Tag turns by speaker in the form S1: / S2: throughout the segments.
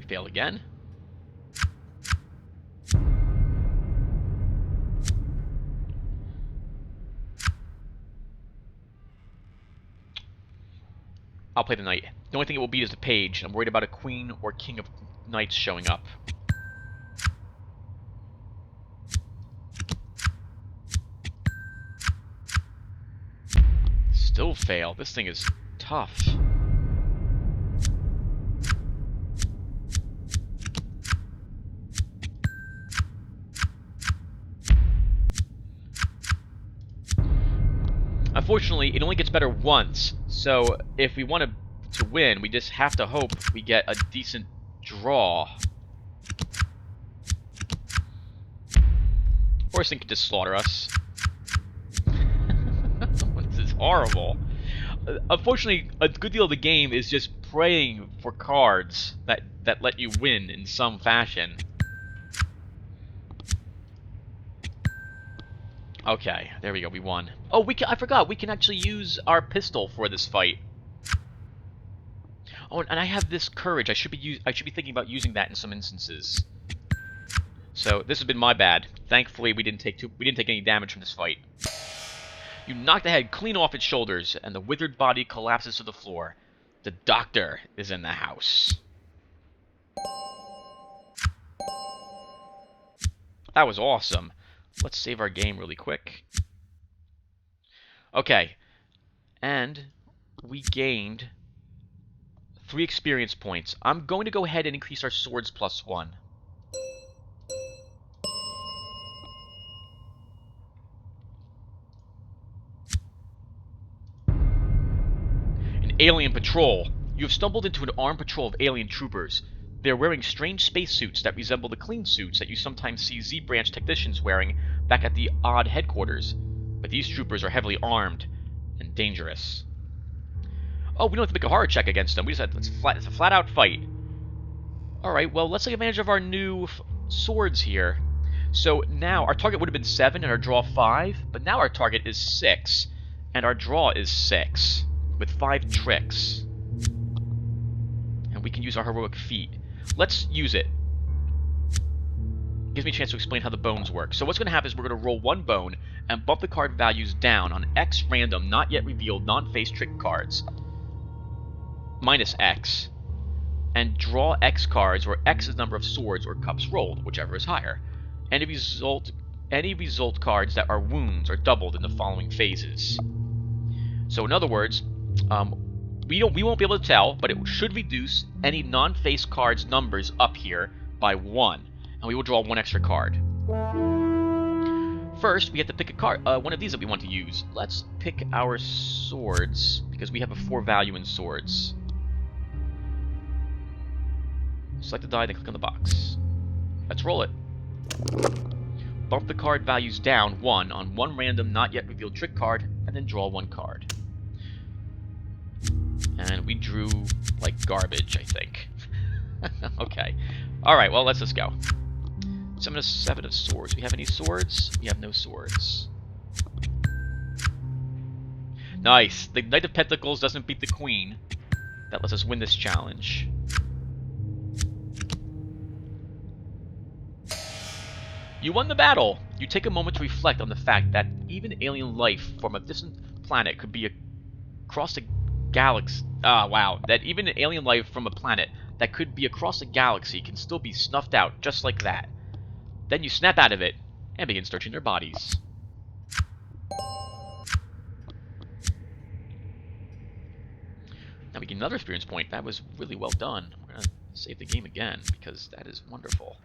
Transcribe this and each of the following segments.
S1: Fail again. I'll play the knight. The only thing it will beat is the page. I'm worried about a queen or king of knights showing up. Still fail. This thing is tough. Unfortunately, it only gets better once, so if we want to win, we just have to hope we get a decent draw. Or this thing could just slaughter us. This is horrible. Unfortunately, a good deal of the game is just praying for cards that let you win in some fashion. Okay, there we go, we won. Oh, I forgot, we can actually use our pistol for this fight. Oh, and I have this courage. I should be thinking about using that in some instances. So, this has been my bad. Thankfully, we didn't take any damage from this fight. You knock the head clean off its shoulders, and the withered body collapses to the floor. The doctor is in the house. That was awesome. Let's save our game really quick. Okay. And we gained 3 experience points. I'm going to go ahead and increase our swords +1. An alien patrol. You have stumbled into an armed patrol of alien troopers. They're wearing strange spacesuits that resemble the clean suits that you sometimes see Z-Branch technicians wearing back at the odd headquarters. But these troopers are heavily armed and dangerous. Oh, we don't have to make a horror check against them. We just it's a flat-out fight. Alright, well, let's take advantage of our new swords here. So now, our target would have been 7 and our draw 5, but now our target is 6, and our draw is 6, with 5 tricks. And we can use our heroic feat. Let's use it. Gives me a chance to explain how the bones work. So what's going to happen is we're going to roll 1 bone and bump the card values down on X random, not yet revealed, non-face trick cards. Minus X. And draw X cards, where X is the number of swords or cups rolled, whichever is higher. Any result cards that are wounds are doubled in the following phases. So in other words, we won't be able to tell, but it should reduce any non-face cards numbers up here by 1, and we will draw 1 extra card. First, we have to pick a card, one of these that we want to use. Let's pick our swords, because we have a 4 value in swords. Select the die, then click on the box. Let's roll it. Bump the card values down 1 on 1 random not yet revealed trick card, and then draw 1 card. And we drew like garbage, I think. Okay. Alright, well, let's just go. Summon a 7 of swords. We have any swords? We have no swords. Nice. The Knight of Pentacles doesn't beat the Queen. That lets us win this challenge. You won the battle! You take a moment to reflect on the fact that even alien life from a distant planet could be across the galaxy. Wow. That even an alien life from a planet that could be across the galaxy can still be snuffed out just like that. Then you snap out of it and begin searching their bodies. Now we get another experience point. That was really well done. We're going to save the game again because that is wonderful.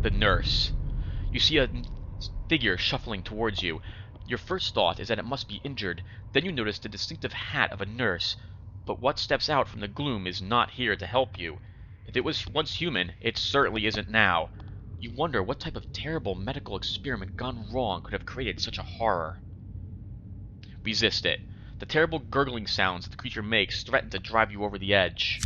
S1: The nurse. You see a figure shuffling towards you. Your first thought is that it must be injured. Then you notice the distinctive hat of a nurse. But what steps out from the gloom is not here to help you. If it was once human, it certainly isn't now. You wonder what type of terrible medical experiment gone wrong could have created such a horror. Resist it. The terrible gurgling sounds that the creature makes threaten to drive you over the edge.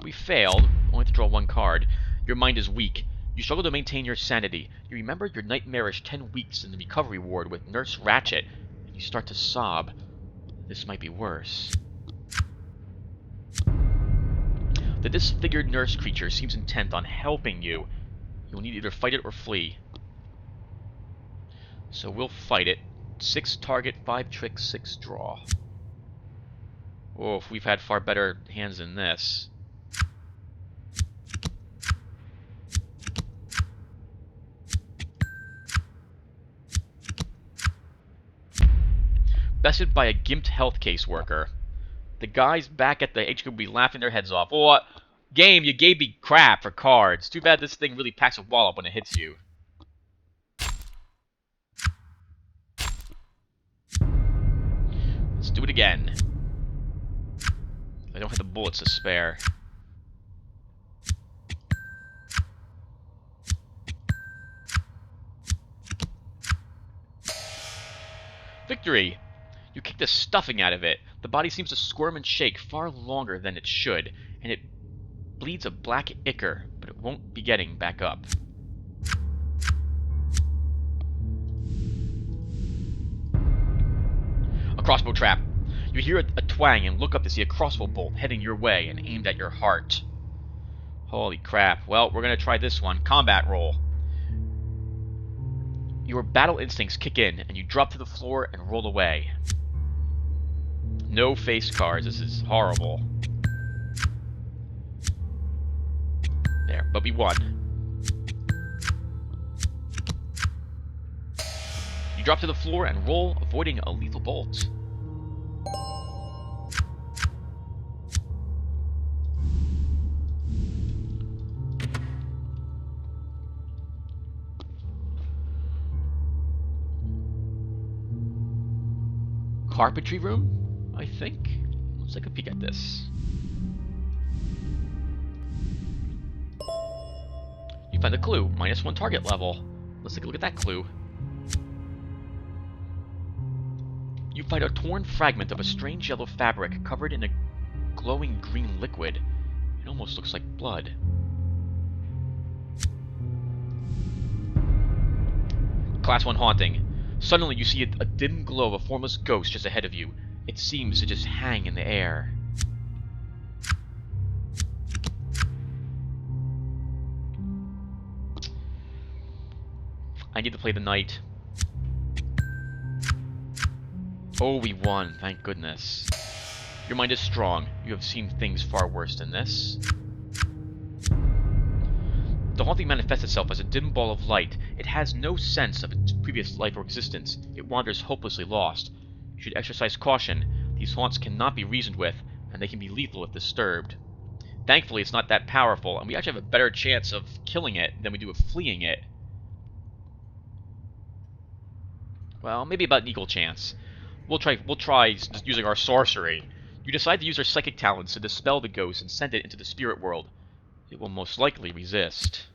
S1: We failed, only to draw 1 card. Your mind is weak. You struggle to maintain your sanity. You remember your nightmarish 10 weeks in the recovery ward with Nurse Ratchet, and you start to sob. This might be worse. The disfigured nurse creature seems intent on helping you. You will need to either fight it or flee. So we'll fight it. 6 target, 5 trick, 6 draw. Oh, we've had far better hands than this. Bested by a gimped health caseworker. The guys back at the HQ will be laughing their heads off. Oh, game, you gave me crap for cards. Too bad this thing really packs a wallop when it hits you. Let's do it again. I don't have the bullets to spare. Victory! You kick the stuffing out of it. The body seems to squirm and shake far longer than it should, and it bleeds a black ichor, but it won't be getting back up. A crossbow trap. You hear a twang and look up to see a crossbow bolt heading your way and aimed at your heart. Holy crap. Well, we're going to try this one. Combat roll. Your battle instincts kick in, and you drop to the floor and roll away. No face cards. This is horrible. There, but we won. You drop to the floor and roll, avoiding a lethal bolt. Carpentry room, I think. Let's take a peek at this. You find a clue, -1 target level. Let's take a look at that clue. You find a torn fragment of a strange yellow fabric covered in a glowing green liquid. It almost looks like blood. Class 1 haunting. Suddenly, you see a dim glow of a formless ghost just ahead of you. It seems to just hang in the air. I need to play the knight. Oh, we won, thank goodness. Your mind is strong. You have seen things far worse than this. The haunting manifests itself as a dim ball of light. It has no sense of its previous life or existence. It wanders hopelessly lost. You should exercise caution. These haunts cannot be reasoned with, and they can be lethal if disturbed. Thankfully, it's not that powerful, and we actually have a better chance of killing it than we do of fleeing it. Well, maybe about an equal chance. We'll try using our sorcery. You decide to use our psychic talents to dispel the ghost and send it into the spirit world. It will most likely resist.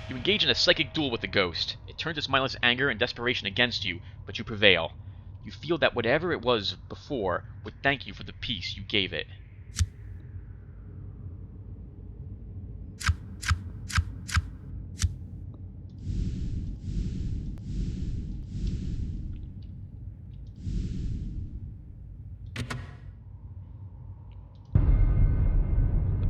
S1: You engage in a psychic duel with the ghost. It turns its mindless anger and desperation against you, but you prevail. You feel that whatever it was before would thank you for the peace you gave it.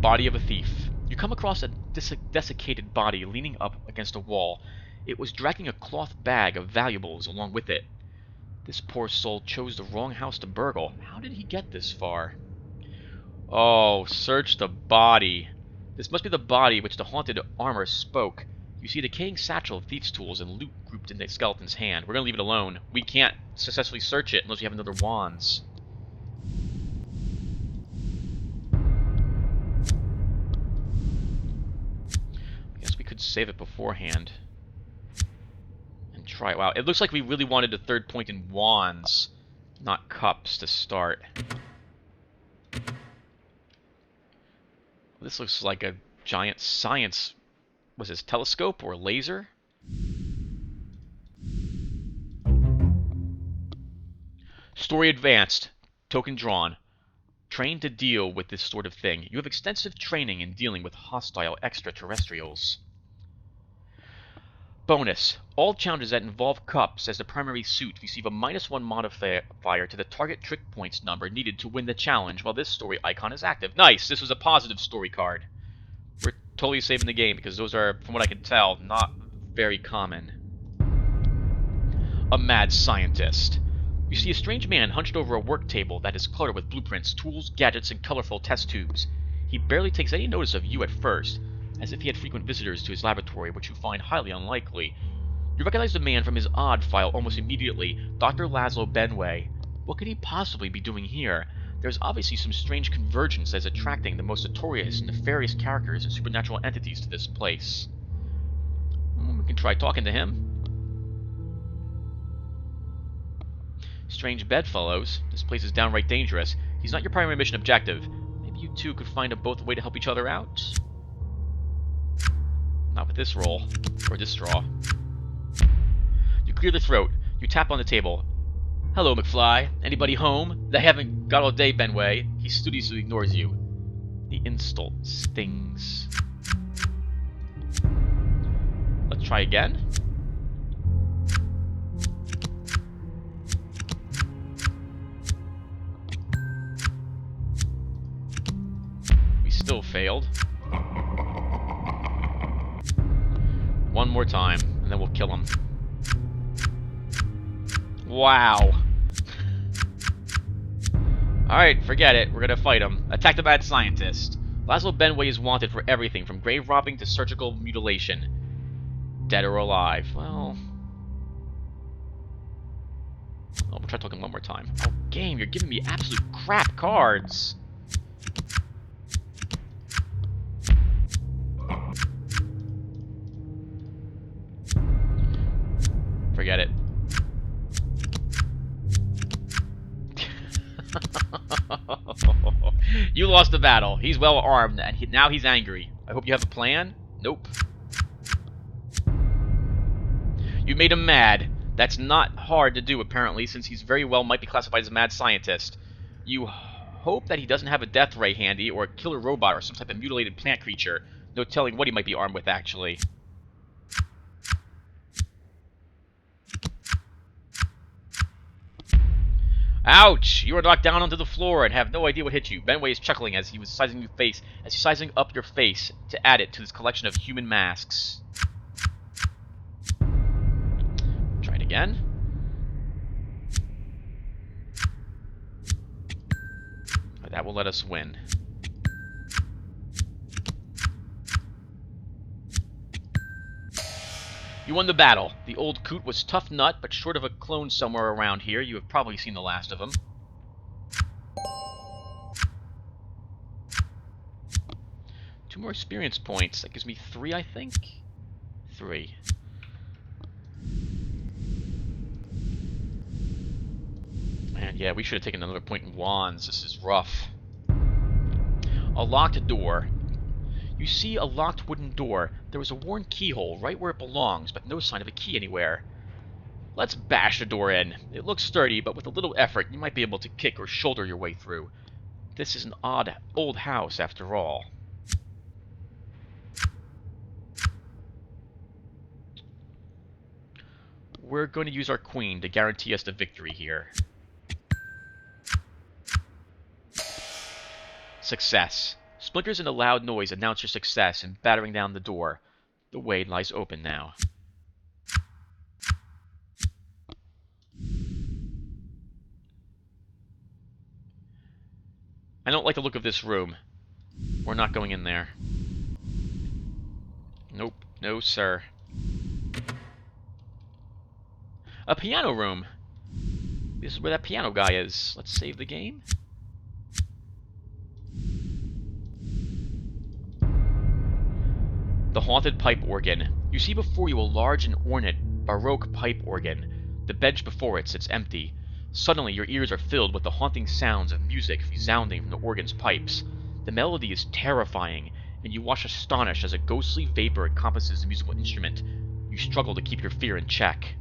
S1: Body of a thief. You come across a desiccated body leaning up against a wall. It was dragging a cloth bag of valuables along with it. This poor soul chose the wrong house to burgle. How did he get this far? Oh, search the body. This must be the body which the haunted armor spoke. You see a decaying satchel of thieves' tools and loot grouped in the skeleton's hand. We're going to leave it alone. We can't successfully search it unless we have another wands. Save it beforehand and try it. Wow, it looks like we really wanted a third point in wands, not cups, to start. This looks like a giant science... Was this telescope or laser? Story advanced. Token drawn. Trained to deal with this sort of thing. You have extensive training in dealing with hostile extraterrestrials. Bonus. All challenges that involve cups as the primary suit receive a -1 modifier to the target trick points number needed to win the challenge while this story icon is active. Nice! This was a positive story card. We're totally saving the game because those are, from what I can tell, not very common. A mad scientist. You see a strange man hunched over a work table that is cluttered with blueprints, tools, gadgets, and colorful test tubes. He barely takes any notice of you at first, as if he had frequent visitors to his laboratory, which you find highly unlikely. You recognize the man from his odd file almost immediately, Dr. Laszlo Benway. What could he possibly be doing here? There's obviously some strange convergence that is attracting the most notorious and nefarious characters and supernatural entities to this place. We can try talking to him. Strange bedfellows. This place is downright dangerous. He's not your primary mission objective. Maybe you two could find both a way to help each other out? Not with this roll. Or this straw. You clear the throat. You tap on the table. Hello, McFly. Anybody home? They haven't got all day, Benway. He studiously ignores you. The insult stings. Let's try again. We still failed. One more time, and then we'll kill him. Wow. Alright, forget it. We're gonna fight him. Attack the mad scientist. Laszlo Benway is wanted for everything from grave robbing to surgical mutilation. Dead or alive. Well... we'll try talking one more time. Oh, game, you're giving me absolute crap cards. Forget it. You lost the battle. He's well armed, and now he's angry. I hope you have a plan? Nope. You made him mad. That's not hard to do, apparently, since he's very well might be classified as a mad scientist. You hope that he doesn't have a death ray handy, or a killer robot, or some type of mutilated plant creature. No telling what he might be armed with, actually. Ouch! You are knocked down onto the floor and have no idea what hit you. Benway is chuckling as he was sizing up your face to add it to this collection of human masks. Try it again. That will let us win. You won the battle. The old coot was tough nut, but short of a clone somewhere around here. You have probably seen the last of him. Two more experience points. That gives me 3, I think? 3. Man, yeah, we should have taken another point in wands. This is rough. A locked door. You see a locked wooden door. There was a worn keyhole right where it belongs, but no sign of a key anywhere. Let's bash the door in. It looks sturdy, but with a little effort, you might be able to kick or shoulder your way through. This is an odd old house, after all. We're going to use our queen to guarantee us the victory here. Success. Splinters and a loud noise announce your success in battering down the door. The way lies open now. I don't like the look of this room. We're not going in there. Nope. No, sir. A piano room. This is where that piano guy is. Let's save the game. The haunted pipe organ. You see before you a large and ornate Baroque pipe organ. The bench before it sits empty. Suddenly your ears are filled with the haunting sounds of music resounding from the organ's pipes. The melody is terrifying, and you watch astonished as a ghostly vapor encompasses the musical instrument. You struggle to keep your fear in check.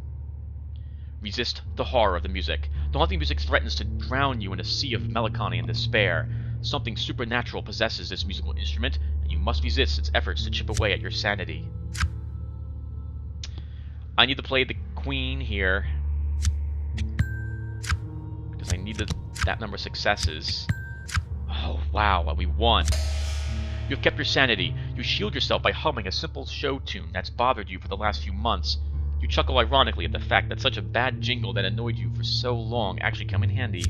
S1: Resist the horror of the music. The haunting music threatens to drown you in a sea of melancholy and despair. Something supernatural possesses this musical instrument, and you must resist its efforts to chip away at your sanity. I need to play the queen here, because I need that number of successes. Oh, wow, well, we won. You have kept your sanity. You shield yourself by humming a simple show tune that's bothered you for the last few months. You chuckle ironically at the fact that such a bad jingle that annoyed you for so long actually come in handy.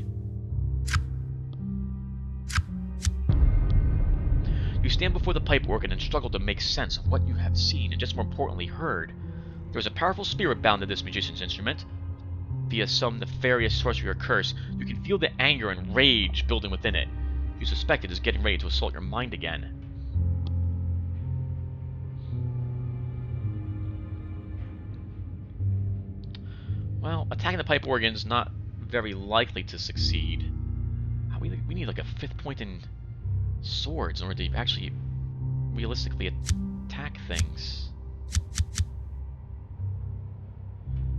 S1: You stand before the pipe organ and struggle to make sense of what you have seen and, just more importantly, heard. There is a powerful spirit bound to this magician's instrument. Via some nefarious sorcery or curse, you can feel the anger and rage building within it. You suspect it is getting ready to assault your mind again. Well, attacking the pipe organ is not very likely to succeed. We need like a 5th point in swords in order to actually realistically attack things.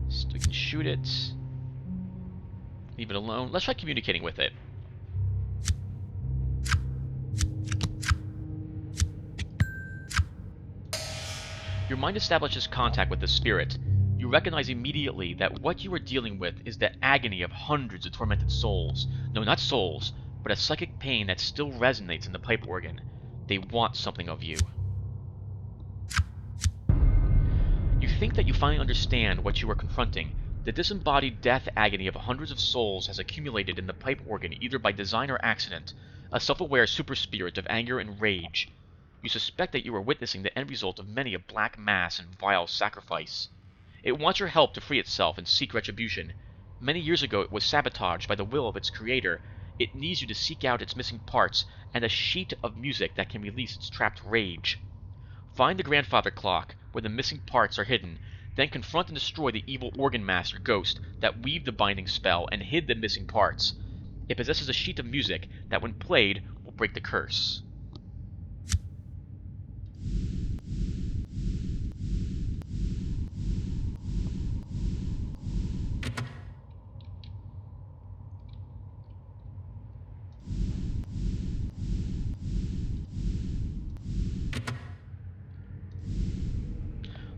S1: So we can shoot it. Leave it alone. Let's try communicating with it. Your mind establishes contact with the spirit. You recognize immediately that what you are dealing with is the agony of hundreds of tormented souls. No, not souls, but a psychic pain that still resonates in the pipe organ. They want something of you. You think that you finally understand what you are confronting. The disembodied death agony of hundreds of souls has accumulated in the pipe organ either by design or accident, a self-aware super spirit of anger and rage. You suspect that you are witnessing the end result of many a black mass and vile sacrifice. It wants your help to free itself and seek retribution. Many years ago it was sabotaged by the will of its creator. It needs you to seek out its missing parts and a sheet of music that can release its trapped rage. Find the grandfather clock, where the missing parts are hidden, then confront and destroy the evil organ master ghost that weaved the binding spell and hid the missing parts. It possesses a sheet of music that, when played, will break the curse.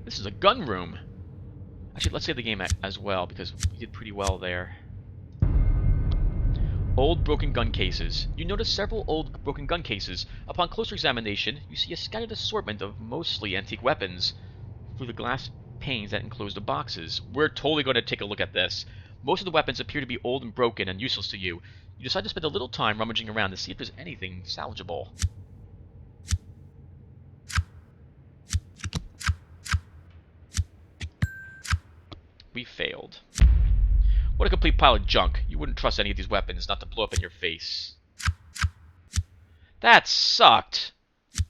S1: This is a gun room. Actually, let's save the game as well, because we did pretty well there. Old broken gun cases. You notice several old broken gun cases. Upon closer examination, you see a scattered assortment of mostly antique weapons through the glass panes that enclose the boxes. We're totally going to take a look at this. Most of the weapons appear to be old and broken and useless to you. You decide to spend a little time rummaging around to see if there's anything salvageable. We failed. What a complete pile of junk. You wouldn't trust any of these weapons not to blow up in your face. That sucked.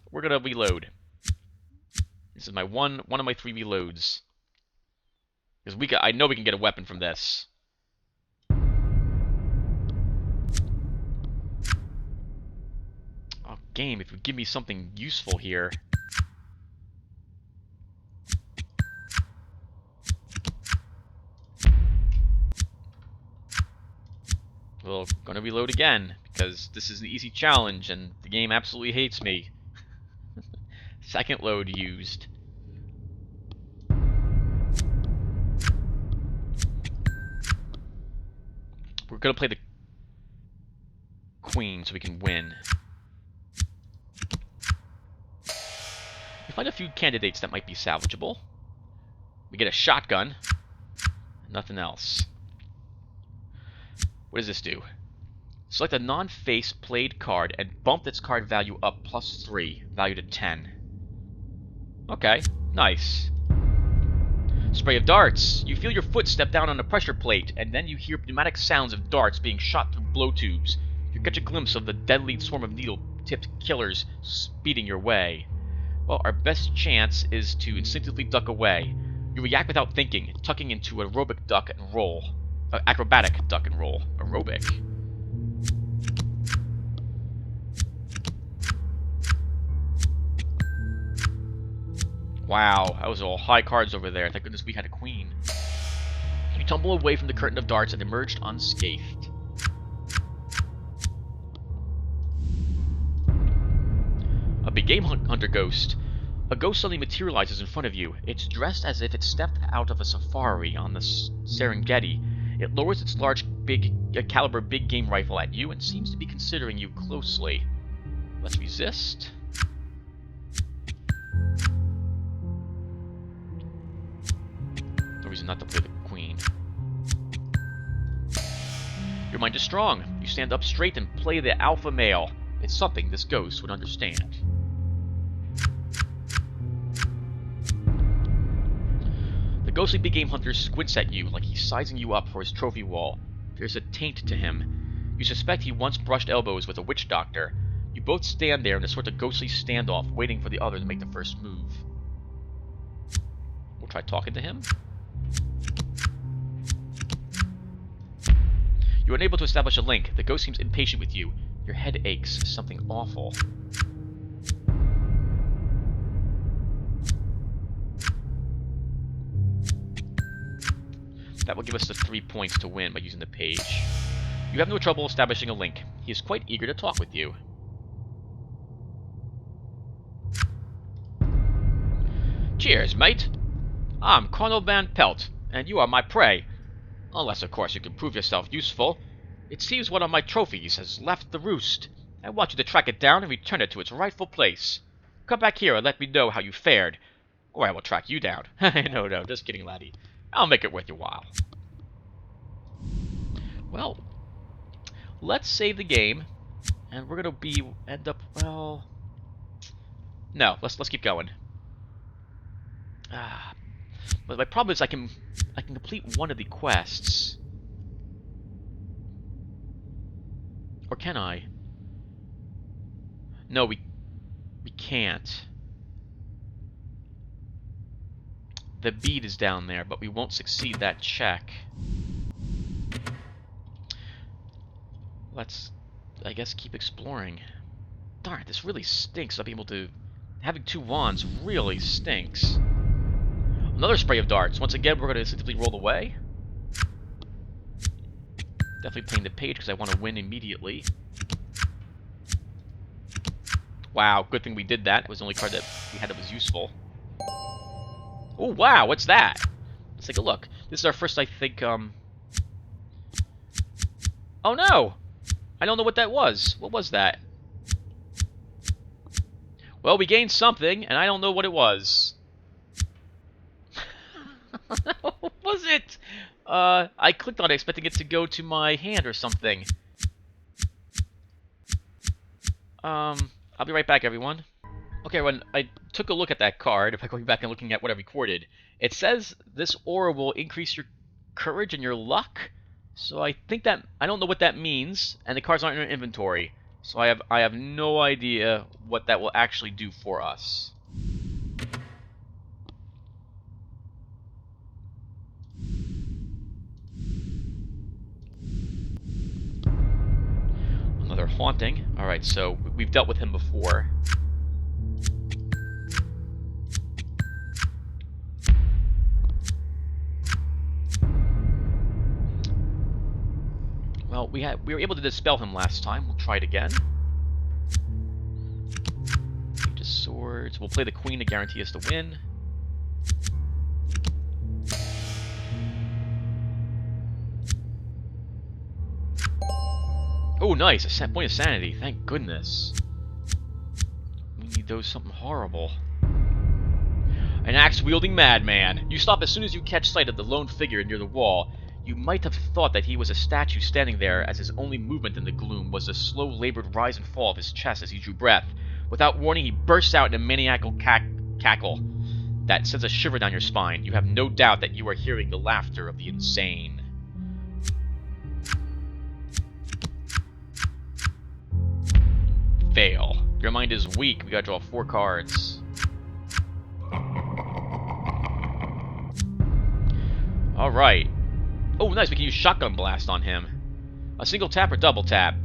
S1: We're gonna reload. This is my one of my 3 reloads. Because I know we can get a weapon from this. Oh, game, if you give me something useful here. Well, gonna reload again, because this is an easy challenge, and the game absolutely hates me. Second load used. We're gonna play the queen so we can win. We find a few candidates that might be salvageable. We get a shotgun. Nothing else. What does this do? Select a non-face played card and bump its card value up +3, valued at 10. Okay, nice. Spray of darts. You feel your foot step down on a pressure plate, and then you hear pneumatic sounds of darts being shot through blow tubes. You catch a glimpse of the deadly swarm of needle-tipped killers speeding your way. Well, our best chance is to instinctively duck away. You react without thinking, tucking into aerobic duck and roll. Acrobatic duck and roll. Aerobic. Wow, that was all high cards over there. Thank goodness we had a queen. Can we You tumble away from the curtain of darts and emerged unscathed. A big game hunter ghost. A ghost suddenly materializes in front of you. It's dressed as if it stepped out of a safari on the Serengeti. It lowers its large, caliber big game rifle at you and seems to be considering you closely. Let's resist. No reason not to play the queen. Your mind is strong. You stand up straight and play the alpha male. It's something this ghost would understand. The ghostly big game hunter squints at you like he's sizing you up for his trophy wall. There's a taint to him. You suspect he once brushed elbows with a witch doctor. You both stand there in a sort of ghostly standoff, waiting for the other to make the first move. We'll try talking to him. You're unable to establish a link. The ghost seems impatient with you. Your head aches. Something awful. That will give us the 3 points to win by using the page. You have no trouble establishing a link. He is quite eager to talk with you. Cheers, mate. I'm Colonel Van Pelt, and you are my prey. Unless, of course, you can prove yourself useful. It seems one of my trophies has left the roost. I want you to track it down and return it to its rightful place. Come back here and let me know how you fared, or I will track you down. No, just kidding, laddie. I'll make it worth your while. Well, let's save the game, and we're gonna end up. Well, no, let's keep going. But my problem is I can complete one of the quests, or can I? No, we can't. The bead is down there, but we won't succeed that check. Let's, I guess, keep exploring. Darn, this really stinks. Not being able to... Having 2 wands really stinks. Another spray of darts. Once again, we're going to instinctively roll away. Definitely playing the page because I want to win immediately. Wow, good thing we did that. It was the only card that we had that was useful. Oh, wow, what's that? Let's take a look. This is our first, I think, Oh, no! I don't know what that was. What was that? Well, we gained something, and I don't know what it was. What was it? I clicked on it expecting it to go to my hand or something. I'll be right back, everyone. Okay, when I took a look at that card, if I'm going back and looking at what I recorded, it says this aura will increase your courage and your luck. So I think that, I don't know what that means, and the cards aren't in our inventory. So I have no idea what that will actually do for us. Another haunting. Alright, so we've dealt with him before. Well, we were able to dispel him last time. We'll try it again. Page of Swords. We'll play the Queen to guarantee us to win. Oh, nice! A point of sanity. Thank goodness. We need those something horrible. An axe-wielding madman. You stop as soon as you catch sight of the lone figure near the wall. You might have thought that he was a statue standing there, as his only movement in the gloom was the slow, labored rise and fall of his chest as he drew breath. Without warning, he bursts out in a maniacal cackle that sends a shiver down your spine. You have no doubt that you are hearing the laughter of the insane. Fail. Your mind is weak. We gotta draw 4 cards. Alright. Oh, nice. We can use Shotgun Blast on him. A single tap or double tap?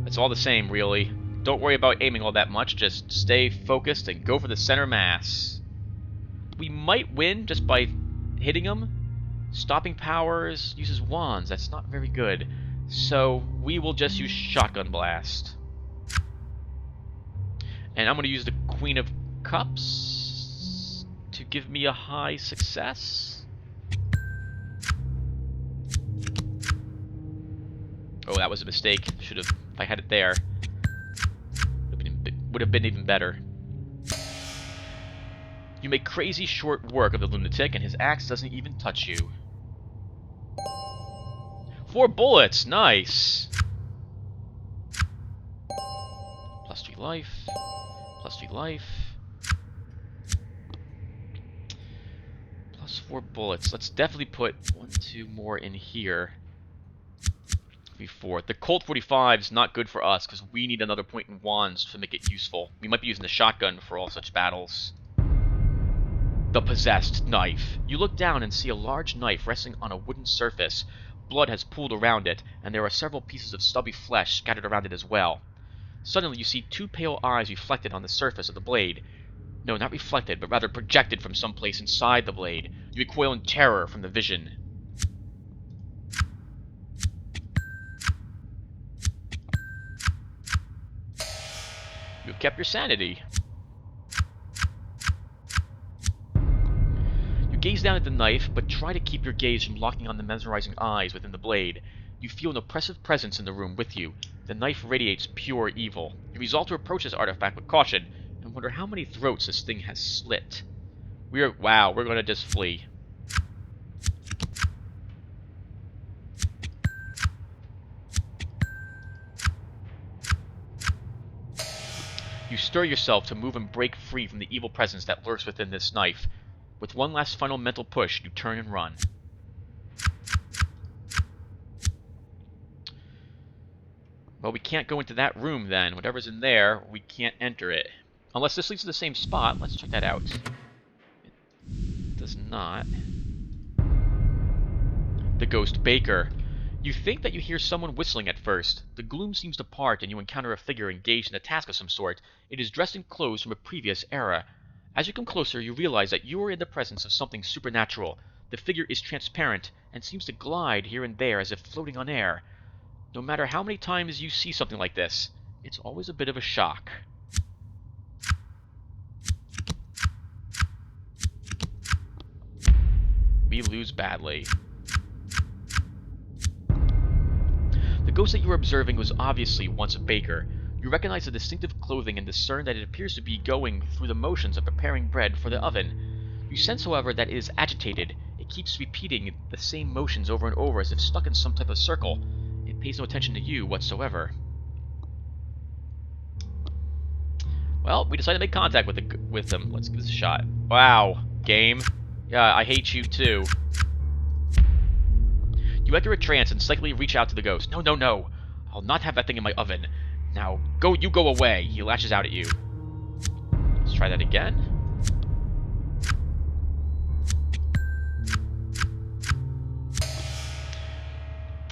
S1: It's all the same, really. Don't worry about aiming all that much. Just stay focused and go for the center mass. We might win just by hitting him. Stopping powers uses wands. That's not very good. So we will just use shotgun blast. And I'm going to use the Queen of Cups to give me a high success. Oh, that was a mistake. Should have, if I had it there, would have been even better. You make crazy short work of the lunatic, and his axe doesn't even touch you. 4 bullets, nice. +3 life, +3 life, +4 bullets. Let's definitely put 1, 2 more in here. Before the Colt 45 is not good for us because we need another point in wands to make it useful. We might be using the shotgun for all such battles. The possessed knife. You look down and see a large knife resting on a wooden surface. Blood has pooled around it, and there are several pieces of stubby flesh scattered around it as well. Suddenly you see 2 pale eyes reflected on the surface of the blade. No, not reflected, but rather projected from someplace inside the blade. You recoil in terror from the vision. You have kept your sanity. You gaze down at the knife, but try to keep your gaze from locking on the mesmerizing eyes within the blade. You feel an oppressive presence in the room with you. The knife radiates pure evil. You resolve to approach this artifact with caution, and wonder how many throats this thing has slit. Wow, we're gonna just flee. You stir yourself to move and break free from the evil presence that lurks within this knife. With one last final mental push, you turn and run. Well, we can't go into that room then. Whatever's in there, we can't enter it. Unless this leads to the same spot. Let's check that out. It does not. The Ghost Baker. You think that you hear someone whistling at first. The gloom seems to part and you encounter a figure engaged in a task of some sort. It is dressed in clothes from a previous era. As you come closer, you realize that you are in the presence of something supernatural. The figure is transparent and seems to glide here and there as if floating on air. No matter how many times you see something like this, it's always a bit of a shock. We lose badly. The ghost that you were observing was obviously once a baker. You recognize the distinctive clothing and discern that it appears to be going through the motions of preparing bread for the oven. You sense, however, that it is agitated. It keeps repeating the same motions over and over as if stuck in some type of circle. It pays no attention to you whatsoever. Well, we decided to make contact with them. Let's give this a shot. Wow, game. Yeah, I hate you too. You enter a trance and psychically reach out to the ghost. No, no, no. I'll not have that thing in my oven. Now, you go away. He lashes out at you. Let's try that again.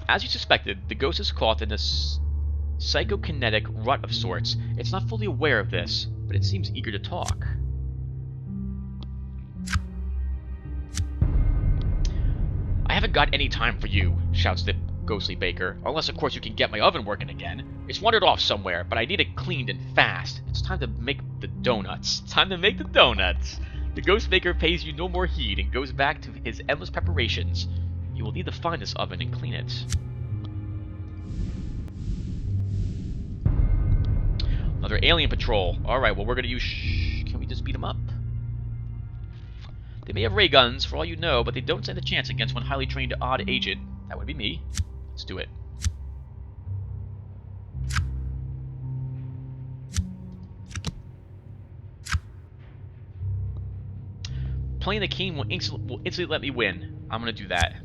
S1: As you suspected, the ghost is caught in a psychokinetic rut of sorts. It's not fully aware of this, but it seems eager to talk. I haven't got any time for you, shouts the ghostly baker. Unless, of course, you can get my oven working again. It's wandered off somewhere, but I need it cleaned and fast. It's time to make the donuts. Time to make the donuts. The ghost baker pays you no more heed and goes back to his endless preparations. You will need to find this oven and clean it. Another alien patrol. Alright, well, we're going to use... Can we just beat them up? They may have ray guns, for all you know, but they don't stand a chance against one highly trained odd agent. That would be me. Let's do it. Playing the king will instantly let me win. I'm going to do that.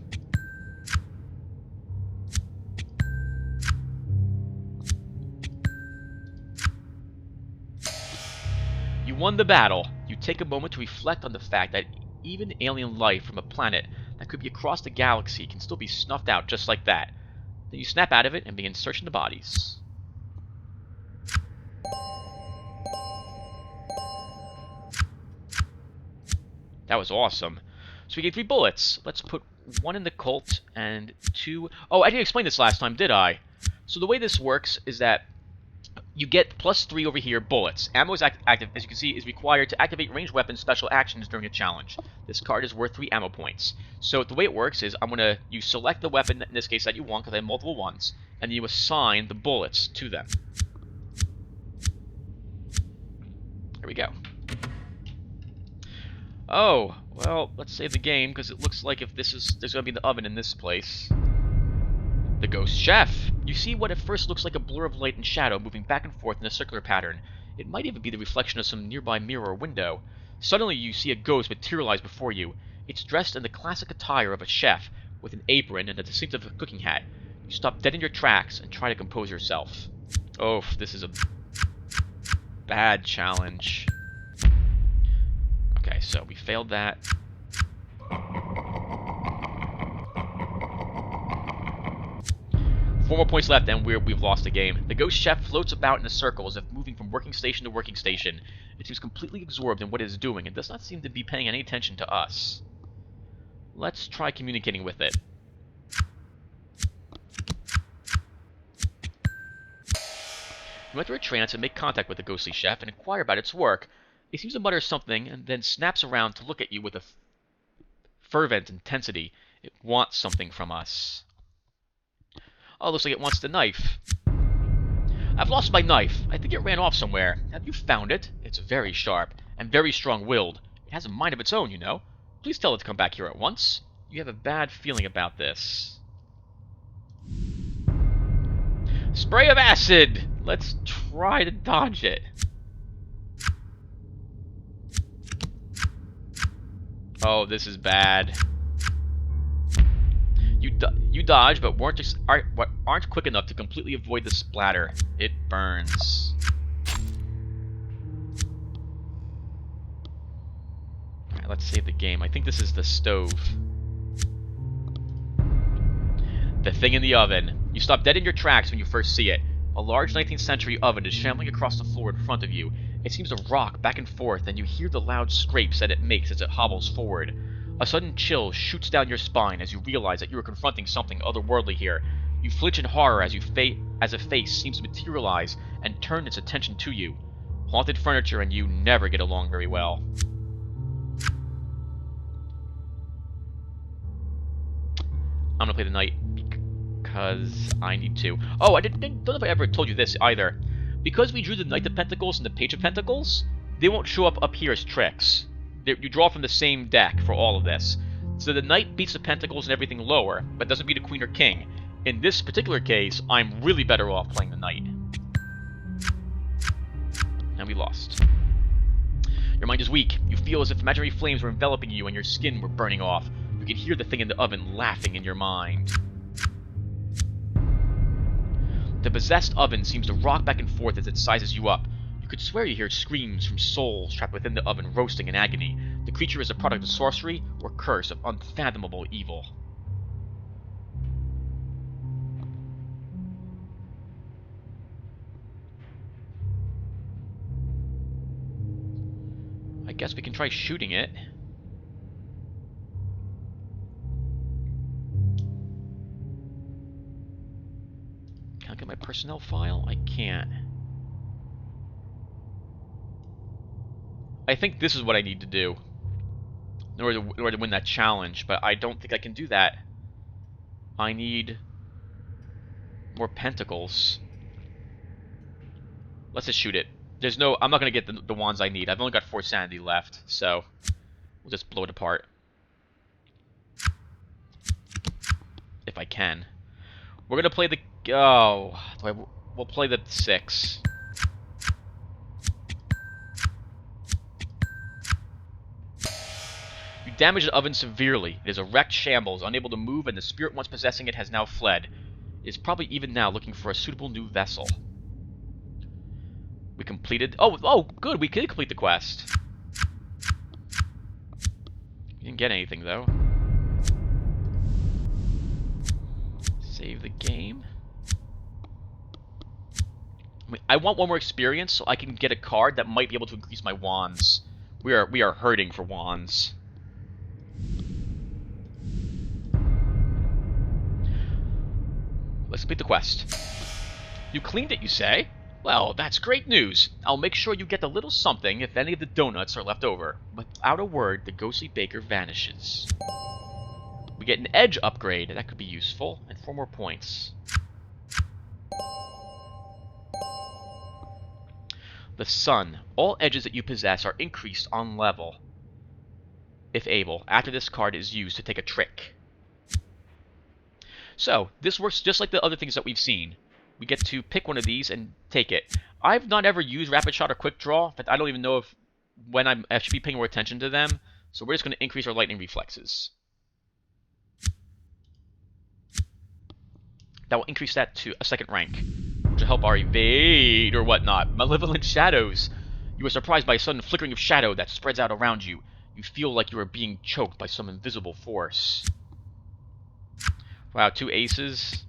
S1: You won the battle. You take a moment to reflect on the fact that even alien life from a planet that could be across the galaxy can still be snuffed out just like that. Then you snap out of it and begin searching the bodies. That was awesome. So we get 3 bullets. Let's put 1 in the cult and 2... Oh, I didn't explain this last time, did I? So the way this works is that you get +3 over here, bullets. Ammo is active, as you can see, is required to activate ranged weapons special actions during a challenge. This card is worth 3 ammo points. So the way it works is you select the weapon, in this case, that you want, because I have multiple ones, and you assign the bullets to them. Here we go. Oh, well, let's save the game, because it looks like if there's going to be the oven in this place. The Ghost Chef. You see what at first looks like a blur of light and shadow moving back and forth in a circular pattern. It might even be the reflection of some nearby mirror or window. Suddenly you see a ghost materialize before you. It's dressed in the classic attire of a chef, with an apron and a distinctive cooking hat. You stop dead in your tracks and try to compose yourself. Oh, this is a bad challenge. Okay, so we failed that. 4 more points left, and we've lost the game. The Ghost Chef floats about in a circle as if moving from working station to working station. It seems completely absorbed in what it is doing and does not seem to be paying any attention to us. Let's try communicating with it. You enter a trance and make contact with the ghostly chef and inquire about its work. It seems to mutter something and then snaps around to look at you with a fervent intensity. It wants something from us. Oh, looks like it wants the knife. I've lost my knife. I think it ran off somewhere. Have you found it? It's very sharp and very strong-willed. It has a mind of its own, you know. Please tell it to come back here at once. You have a bad feeling about this. Spray of acid! Let's try to dodge it. Oh, this is bad. You dodge, but aren't quick enough to completely avoid the splatter. It burns. Alright, let's save the game. I think this is the stove. The thing in the oven. You stop dead in your tracks when you first see it. A large 19th century oven is shambling across the floor in front of you. It seems to rock back and forth, and you hear the loud scrapes that it makes as it hobbles forward. A sudden chill shoots down your spine as you realize that you are confronting something otherworldly here. You flinch in horror as a face seems to materialize and turn its attention to you. Haunted furniture and you never get along very well. I'm gonna play the knight because I need to. Oh, I don't know if I ever told you this either. Because we drew the Knight of Pentacles and the Page of Pentacles, they won't show up here as tricks. You draw from the same deck for all of this. So the Knight beats the Pentacles and everything lower, but doesn't beat a Queen or King. In this particular case, I'm really better off playing the Knight. And we lost. Your mind is weak. You feel as if imaginary flames were enveloping you and your skin were burning off. You can hear the thing in the oven laughing in your mind. The possessed oven seems to rock back and forth as it sizes you up. You could swear you hear screams from souls trapped within the oven roasting in agony. The creature is a product of sorcery or curse of unfathomable evil. I guess we can try shooting it. Can I get my personnel file? I can't. I think this is what I need to do in order to win that challenge, but I don't think I can do that. I need more pentacles. Let's just shoot it. I'm not going to get the wands I need. I've only got 4 sanity left, so we'll just blow it apart. If I can. We're going to play the... Oh, we'll play the 6. You damage the oven severely. It is a wrecked shambles, unable to move, and the spirit once possessing it has now fled. It is probably even now looking for a suitable new vessel. We completed... Oh, good, we did complete the quest. We didn't get anything, though. Save the game. I want one more experience so I can get a card that might be able to increase my wands. We are hurting for wands. Let's complete the quest. You cleaned it, you say? Well, that's great news. I'll make sure you get a little something if any of the donuts are left over. Without a word, the ghostly baker vanishes. We get an edge upgrade. That could be useful. And 4 more points. The sun. All edges that you possess are increased on level, if able, after this card is used to take a trick. So, this works just like the other things that we've seen. We get to pick one of these and take it. I've not ever used Rapid Shot or Quick Draw, but I don't even know if I should be paying more attention to them. So we're just going to increase our lightning reflexes. That will increase that to a 2nd rank, which will help our evade or whatnot. Malevolent shadows. You are surprised by a sudden flickering of shadow that spreads out around you. You feel like you are being choked by some invisible force. Wow, 2 aces.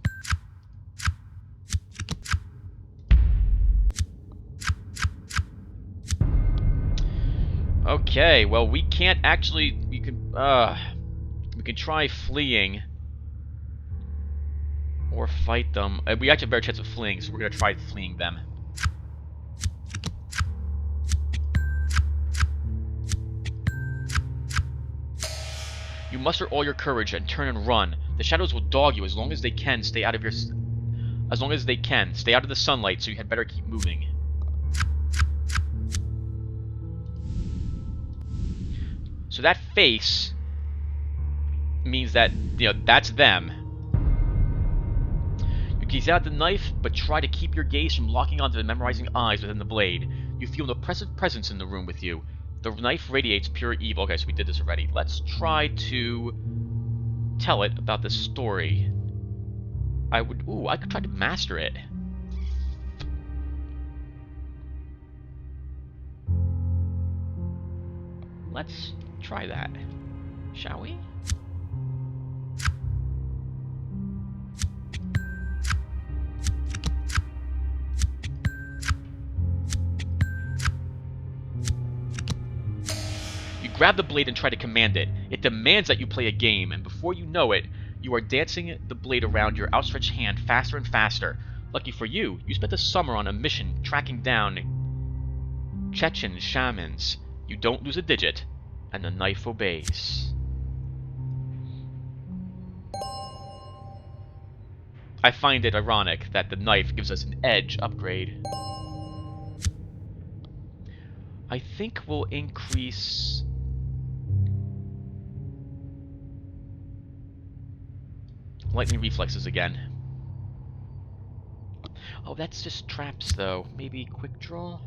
S1: Okay, well, we can't actually... We can try fleeing. Or fight them. We actually have a better chance of fleeing, so we're going to try fleeing them. You muster all your courage and turn and run. The shadows will dog you as long as they can. Stay out of your... As long as they can. Stay out of the sunlight, so you had better keep moving. So that face means that, that's them. You gaze out the knife, but try to keep your gaze from locking onto the memorizing eyes within the blade. You feel an oppressive presence in the room with you. The knife radiates pure evil. Okay, so we did this already. Let's try to tell it about the story. I could try to master it. Let's try that. Shall we? You grab the blade and try to command it. It demands that you play a game, and before you know it, you are dancing the blade around your outstretched hand faster and faster. Lucky for you, you spent the summer on a mission tracking down Chechen shamans. You don't lose a digit, and the knife obeys. I find it ironic that the knife gives us an edge upgrade. I think we'll increase... lightning reflexes again. Oh, that's just traps, though. Maybe quick draw?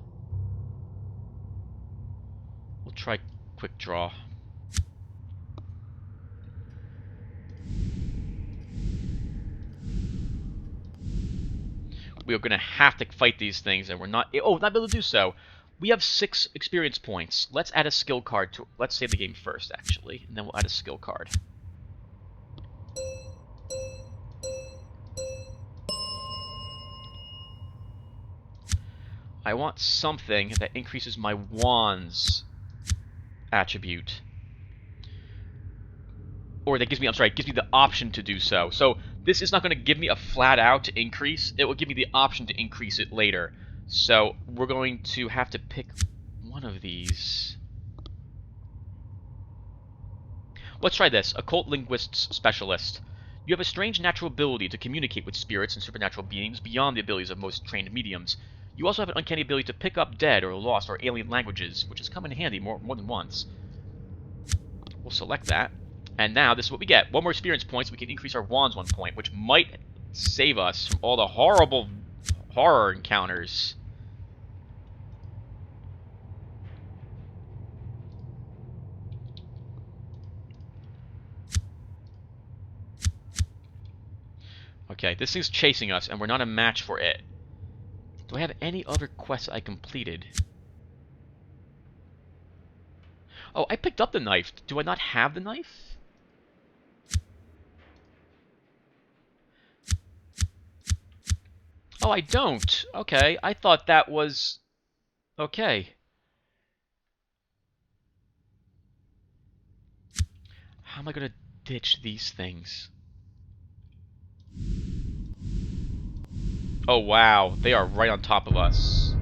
S1: We'll try quick draw. We are going to have to fight these things, and we're not... Oh, not able to do so. We have 6 experience points. Let's add a skill card to... Let's save the game first, actually, and then we'll add a skill card. I want something that increases my wand's attribute. Or that gives me, gives me the option to do so. So this is not going to give me a flat out increase. It will give me the option to increase it later. So we're going to have to pick one of these. Let's try this. Occult Linguists Specialist. You have a strange natural ability to communicate with spirits and supernatural beings beyond the abilities of most trained mediums. You also have an uncanny ability to pick up dead or lost or alien languages, which has come in handy more than once. We'll select that. And now, this is what we get. 1 more experience points, we can increase our wands 1 point, which might save us from all the horrible horror encounters. Okay, this thing's chasing us, and we're not a match for it. Do I have any other quests I completed? Oh, I picked up the knife. Do I not have the knife? Oh, I don't. Okay, I thought that was... Okay. How am I going to ditch these things? Oh wow, they are right on top of us.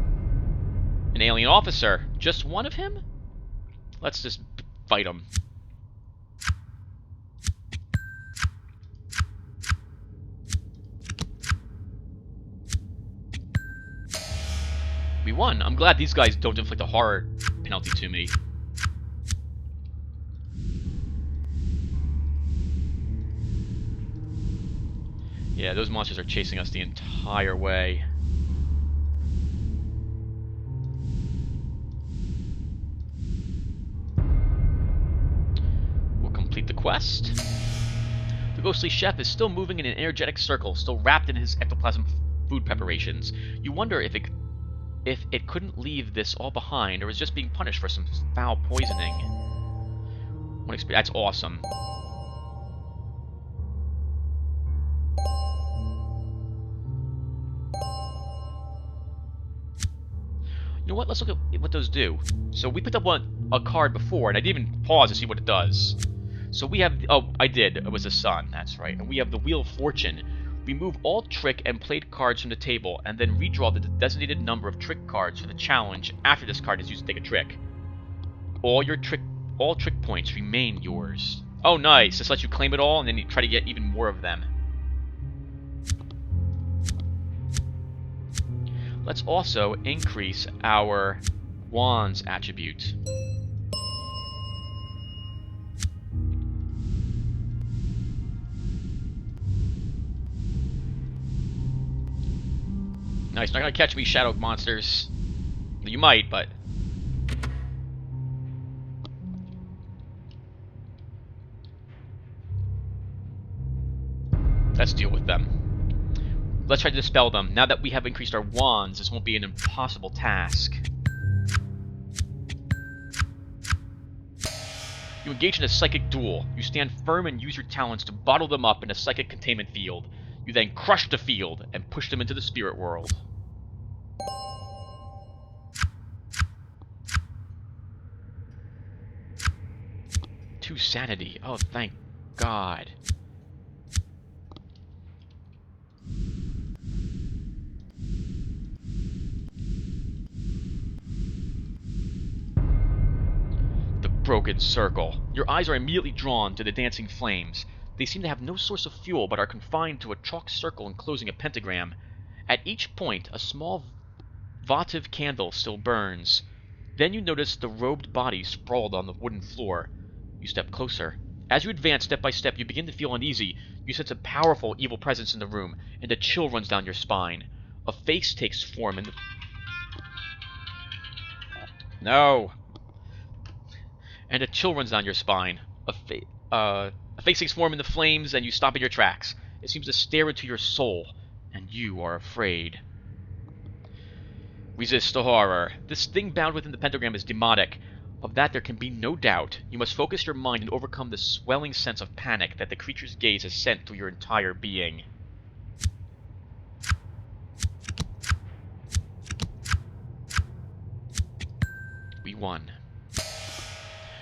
S1: An alien officer. Just one of him? Let's just fight him. We won. I'm glad these guys don't inflict a horror penalty to me. Yeah, those monsters are chasing us the entire way. We'll complete the quest. The ghostly chef is still moving in an energetic circle, still wrapped in his ectoplasm food preparations. You wonder if it couldn't leave this all behind, or is just being punished for some foul poisoning. That's awesome. You know what? Let's look at what those do. So we picked up a card before, and I didn't even pause to see what it does. So we have... Oh, I did. It was the sun. That's right. And we have the Wheel of Fortune. Remove all trick and played cards from the table, and then redraw the designated number of trick cards for the challenge after this card is used to take a trick. All trick points remain yours. Oh, nice. This lets you claim it all, and then you try to get even more of them. Let's also increase our Wands attribute. Nice, not gonna catch me, shadow monsters. You might, but... let's deal with them. Let's try to dispel them. Now that we have increased our wands, this won't be an impossible task. You engage in a psychic duel. You stand firm and use your talents to bottle them up in a psychic containment field. You then crush the field and push them into the spirit world. To sanity. Oh, thank God. Broken circle. Your eyes are immediately drawn to the dancing flames. They seem to have no source of fuel, but are confined to a chalk circle enclosing a pentagram. At each point, a small votive candle still burns. Then you notice the robed body sprawled on the wooden floor. You step closer. As you advance step by step, you begin to feel uneasy. You sense a powerful evil presence in the room, and a chill runs down your spine. A face takes form in the... No! And a chill runs down your spine. A face takes form in the flames, and you stop in your tracks. It seems to stare into your soul, and you are afraid. Resist the horror. This thing bound within the pentagram is demonic. Of that there can be no doubt. You must focus your mind and overcome the swelling sense of panic that the creature's gaze has sent through your entire being. We won.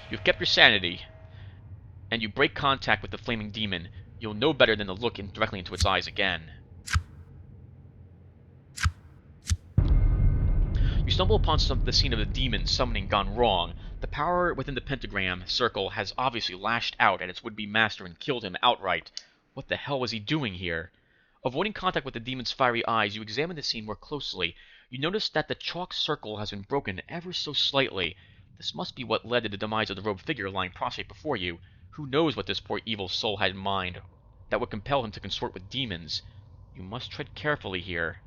S1: You've kept your sanity, and you break contact with the flaming demon. You'll know better than to look directly into its eyes again. You stumble upon the scene of the demon summoning gone wrong. The power within the pentagram circle has obviously lashed out at its would-be master and killed him outright. What the hell was he doing here? Avoiding contact with the demon's fiery eyes, you examine the scene more closely. You notice that the chalk circle has been broken ever so slightly. This must be what led to the demise of the robed figure lying prostrate before you. Who knows what this poor evil soul had in mind that would compel him to consort with demons? You must tread carefully here.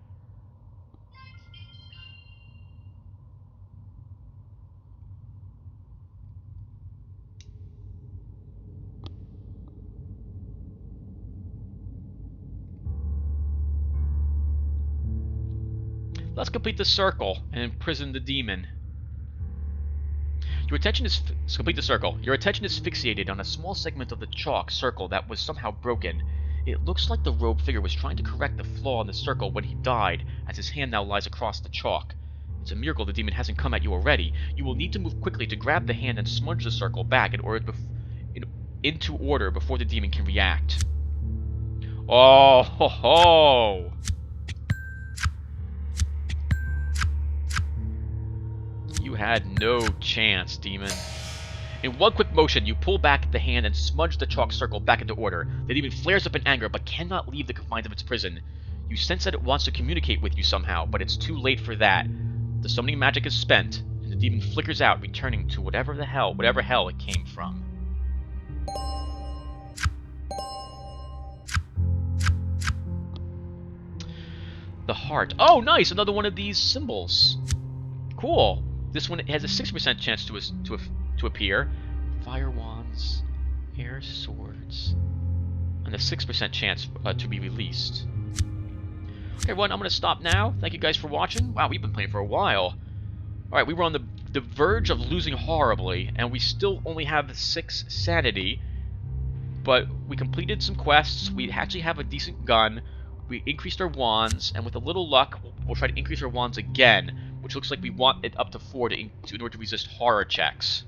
S1: Let's complete the circle and imprison the demon. Complete the circle. Your attention is fixated on a small segment of the chalk circle that was somehow broken. It looks like the robed figure was trying to correct the flaw in the circle when he died, as his hand now lies across the chalk. It's a miracle the demon hasn't come at you already. You will need to move quickly to grab the hand and smudge the circle back into order before the demon can react. Oh ho ho! You had no chance, demon. In one quick motion, you pull back the hand and smudge the chalk circle back into order. The demon flares up in anger, but cannot leave the confines of its prison. You sense that it wants to communicate with you somehow, but it's too late for that. The summoning magic is spent, and the demon flickers out, returning to whatever hell it came from. The heart. Oh, nice! Another one of these symbols. Cool. This one has a 6% chance to appear. Fire wands, air swords, and a 6% chance to be released. Okay, everyone, I'm going to stop now. Thank you guys for watching. Wow, we've been playing for a while. Alright, we were on the verge of losing horribly, and we still only have 6 sanity. But we completed some quests. We actually have a decent gun. We increased our wands, and with a little luck, we'll try to increase our wands again, which looks like we want it up to 4 in order to resist horror checks.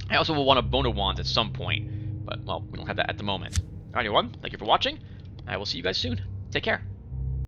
S1: I also will want a Bona wand at some point, but, well, we don't have that at the moment. Alright, everyone, thank you for watching. I will see you guys soon. Take care.